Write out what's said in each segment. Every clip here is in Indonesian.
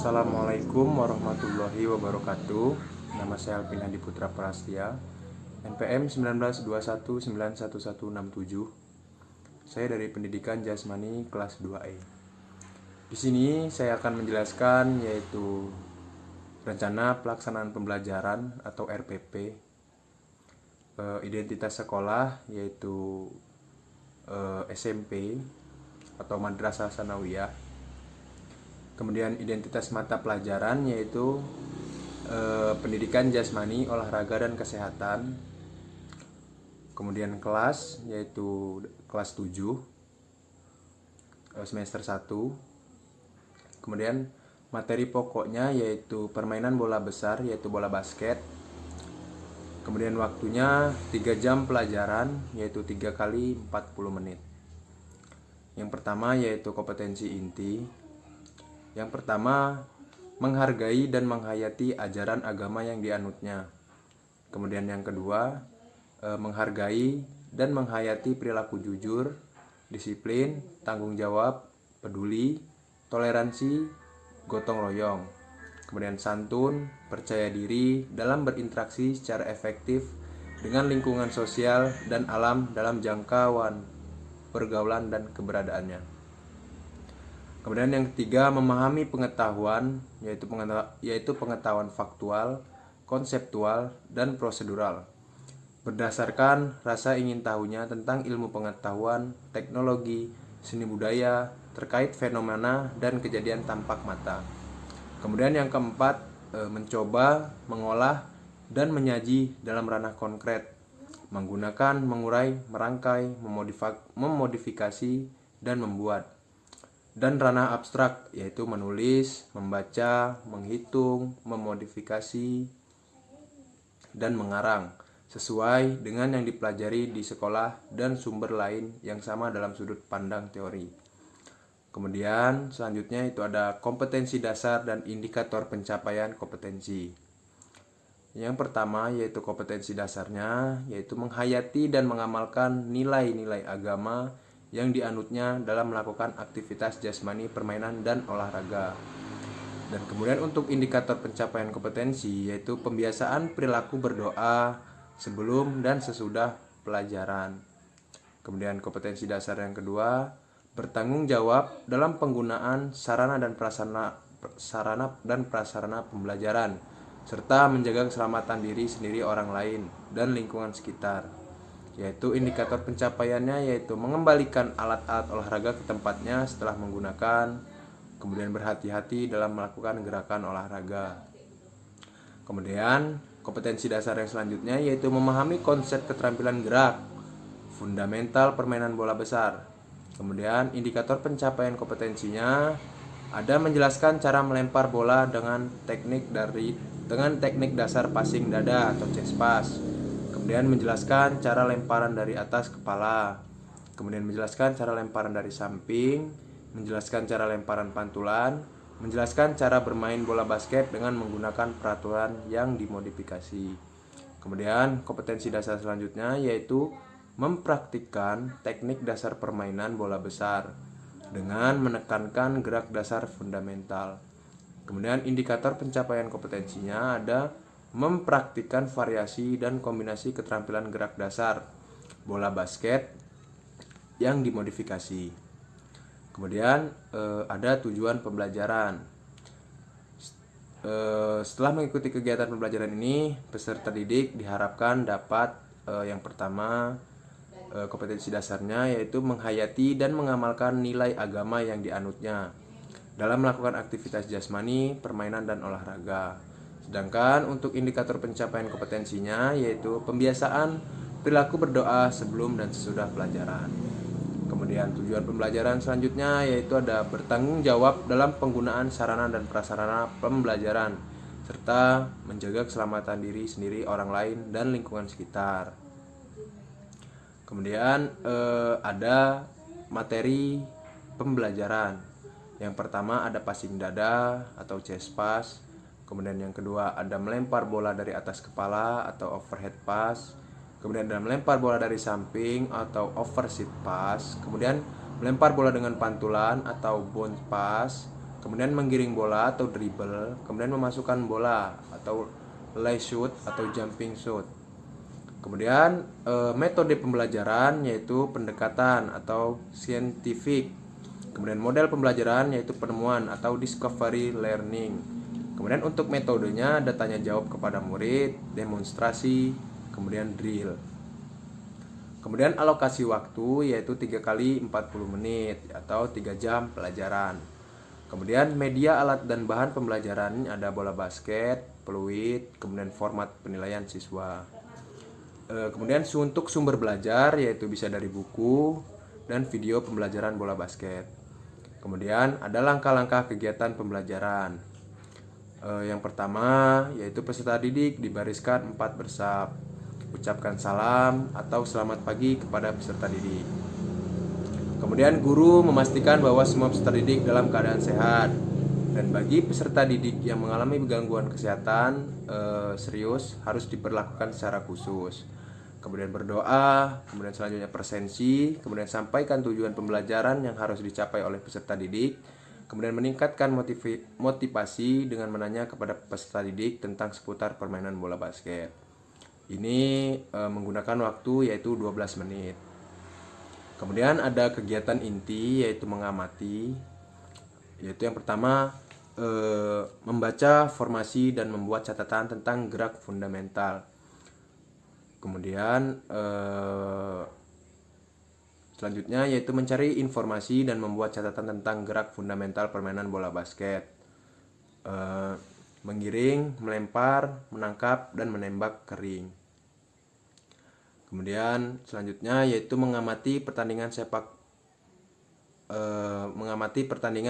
Assalamualaikum warahmatullahi wabarakatuh. Nama saya Alvin Hadi Putra Prastia, NPM 1921911167. Saya dari Pendidikan Jasmani kelas 2E. Di sini saya akan menjelaskan yaitu rencana pelaksanaan pembelajaran atau RPP, identitas sekolah yaitu SMP atau Madrasah Sanawiyah. Kemudian identitas mata pelajaran yaitu pendidikan jasmani, olahraga, dan kesehatan. Kemudian kelas yaitu kelas 7 semester 1. Kemudian materi pokoknya yaitu permainan bola besar yaitu bola basket. Kemudian waktunya 3 jam pelajaran yaitu 3 kali 40 menit. Yang pertama yaitu kompetensi inti. Yang pertama, menghargai dan menghayati ajaran agama yang dianutnya. Kemudian yang kedua, menghargai dan menghayati perilaku jujur, disiplin, tanggung jawab, peduli, toleransi, gotong royong. Kemudian santun, percaya diri dalam berinteraksi secara efektif dengan lingkungan sosial dan alam dalam jangkauan pergaulan dan keberadaannya. Kemudian yang ketiga, memahami pengetahuan yaitu pengetahuan faktual, konseptual, dan prosedural berdasarkan rasa ingin tahunya tentang ilmu pengetahuan, teknologi, seni budaya terkait fenomena dan kejadian tampak mata. Kemudian yang keempat, mencoba, mengolah, dan menyaji dalam ranah konkret, menggunakan, mengurai, merangkai, memodifikasi, dan membuat. Dan ranah abstrak yaitu menulis, membaca, menghitung, memodifikasi, dan mengarang sesuai dengan yang dipelajari di sekolah dan sumber lain yang sama dalam sudut pandang teori. Kemudian selanjutnya itu ada kompetensi dasar dan indikator pencapaian kompetensi. Yang pertama yaitu kompetensi dasarnya yaitu menghayati dan mengamalkan nilai-nilai agama yang dianutnya dalam melakukan aktivitas jasmani, permainan, dan olahraga. Dan kemudian untuk indikator pencapaian kompetensi yaitu pembiasaan perilaku berdoa sebelum dan sesudah pelajaran. Kemudian kompetensi dasar yang kedua, bertanggung jawab dalam penggunaan sarana dan prasarana pembelajaran serta menjaga keselamatan diri sendiri, orang lain, dan lingkungan sekitar. Yaitu indikator pencapaiannya yaitu mengembalikan alat-alat olahraga ke tempatnya setelah menggunakan, kemudian berhati-hati dalam melakukan gerakan olahraga. Kemudian kompetensi dasar yang selanjutnya yaitu memahami konsep keterampilan gerak, fundamental permainan bola besar. Kemudian indikator pencapaian kompetensinya ada menjelaskan cara melempar bola dengan teknik dasar passing dada atau chest pass. Kemudian menjelaskan cara lemparan dari atas kepala. Kemudian menjelaskan cara lemparan dari samping, menjelaskan cara lemparan pantulan, menjelaskan cara bermain bola basket dengan menggunakan peraturan yang dimodifikasi. Kemudian kompetensi dasar selanjutnya yaitu mempraktikkan teknik dasar permainan bola besar dengan menekankan gerak dasar fundamental. Kemudian indikator pencapaian kompetensinya ada mempraktikkan variasi dan kombinasi keterampilan gerak dasar bola basket yang dimodifikasi. Kemudian ada tujuan pembelajaran. Setelah mengikuti kegiatan pembelajaran ini, peserta didik diharapkan dapat yang pertama kompetensi dasarnya yaitu menghayati dan mengamalkan nilai agama yang dianutnya dalam melakukan aktivitas jasmani, permainan, dan olahraga. Sedangkan untuk indikator pencapaian kompetensinya yaitu pembiasaan perilaku berdoa sebelum dan sesudah pelajaran. Kemudian tujuan pembelajaran selanjutnya yaitu ada bertanggung jawab dalam penggunaan sarana dan prasarana pembelajaran serta menjaga keselamatan diri sendiri, orang lain, dan lingkungan sekitar. Kemudian ada materi pembelajaran. Yang pertama ada passing dada atau chest pass. Kemudian yang kedua ada melempar bola dari atas kepala atau overhead pass. Kemudian ada melempar bola dari samping atau overseat pass. Kemudian melempar bola dengan pantulan atau bounce pass. kemudian menggiring bola atau dribble, kemudian memasukkan bola atau lay shoot atau jumping shoot. Kemudian metode pembelajaran yaitu pendekatan atau scientific. Kemudian model pembelajaran yaitu penemuan atau discovery learning. Kemudian untuk metodenya ada tanya jawab kepada murid, demonstrasi, kemudian drill. Kemudian alokasi waktu yaitu 3 kali 40 menit atau 3 jam pelajaran. Kemudian media, alat, dan bahan pembelajaran ada bola basket, peluit, kemudian format penilaian siswa. Kemudian untuk sumber belajar yaitu bisa dari buku dan video pembelajaran bola basket. Kemudian ada langkah-langkah kegiatan pembelajaran. Yang pertama yaitu peserta didik dibariskan 4 bersab. Ucapkan salam atau selamat pagi kepada peserta didik. Kemudian guru memastikan bahwa semua peserta didik dalam keadaan sehat. Dan bagi peserta didik yang mengalami gangguan kesehatan serius harus diperlakukan secara khusus. Kemudian berdoa, kemudian selanjutnya presensi, kemudian sampaikan tujuan pembelajaran yang harus dicapai oleh peserta didik, kemudian meningkatkan motivasi dengan menanya kepada peserta didik tentang seputar permainan bola basket. Ini menggunakan waktu yaitu 12 menit. Kemudian ada kegiatan inti yaitu mengamati, yaitu yang pertama membaca formasi dan membuat catatan tentang gerak fundamental. Kemudian selanjutnya yaitu mencari informasi dan membuat catatan tentang gerak fundamental permainan bola basket. Menggiring, melempar, menangkap, dan menembak kering. Kemudian selanjutnya yaitu mengamati pertandingan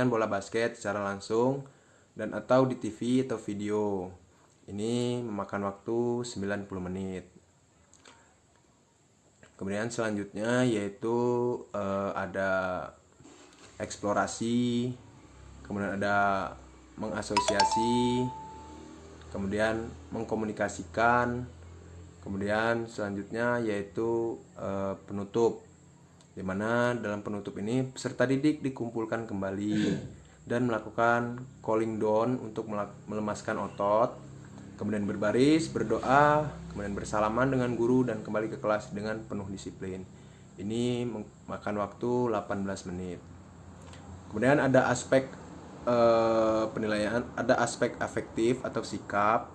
bola basket secara langsung dan atau di TV atau video. Ini memakan waktu 90 menit. Kemudian selanjutnya yaitu ada eksplorasi, kemudian ada mengasosiasi, kemudian mengkomunikasikan, kemudian selanjutnya yaitu penutup, di mana dalam penutup ini peserta didik dikumpulkan kembali dan melakukan cooling down untuk melemaskan otot, kemudian berbaris, berdoa, kemudian bersalaman dengan guru dan kembali ke kelas dengan penuh disiplin. Ini memakan waktu 18 menit. Kemudian ada aspek penilaian, ada aspek afektif atau sikap.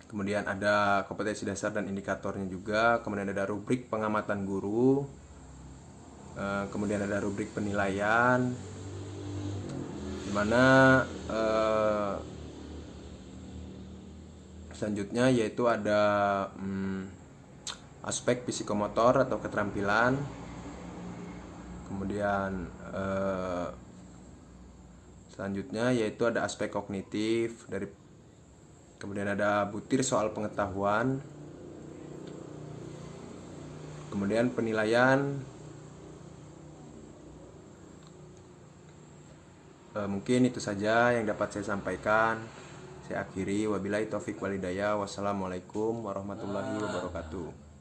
Kemudian ada kompetensi dasar dan indikatornya juga. Kemudian ada rubrik pengamatan guru. Kemudian ada rubrik penilaian, di mana selanjutnya yaitu ada aspek psikomotor atau keterampilan. Kemudian selanjutnya yaitu ada aspek kognitif kemudian ada butir soal pengetahuan. Kemudian penilaian. Mungkin itu saja yang dapat saya sampaikan. Saya akhiri, wabillahi taufik walhidayah. Wassalamualaikum warahmatullahi wabarakatuh.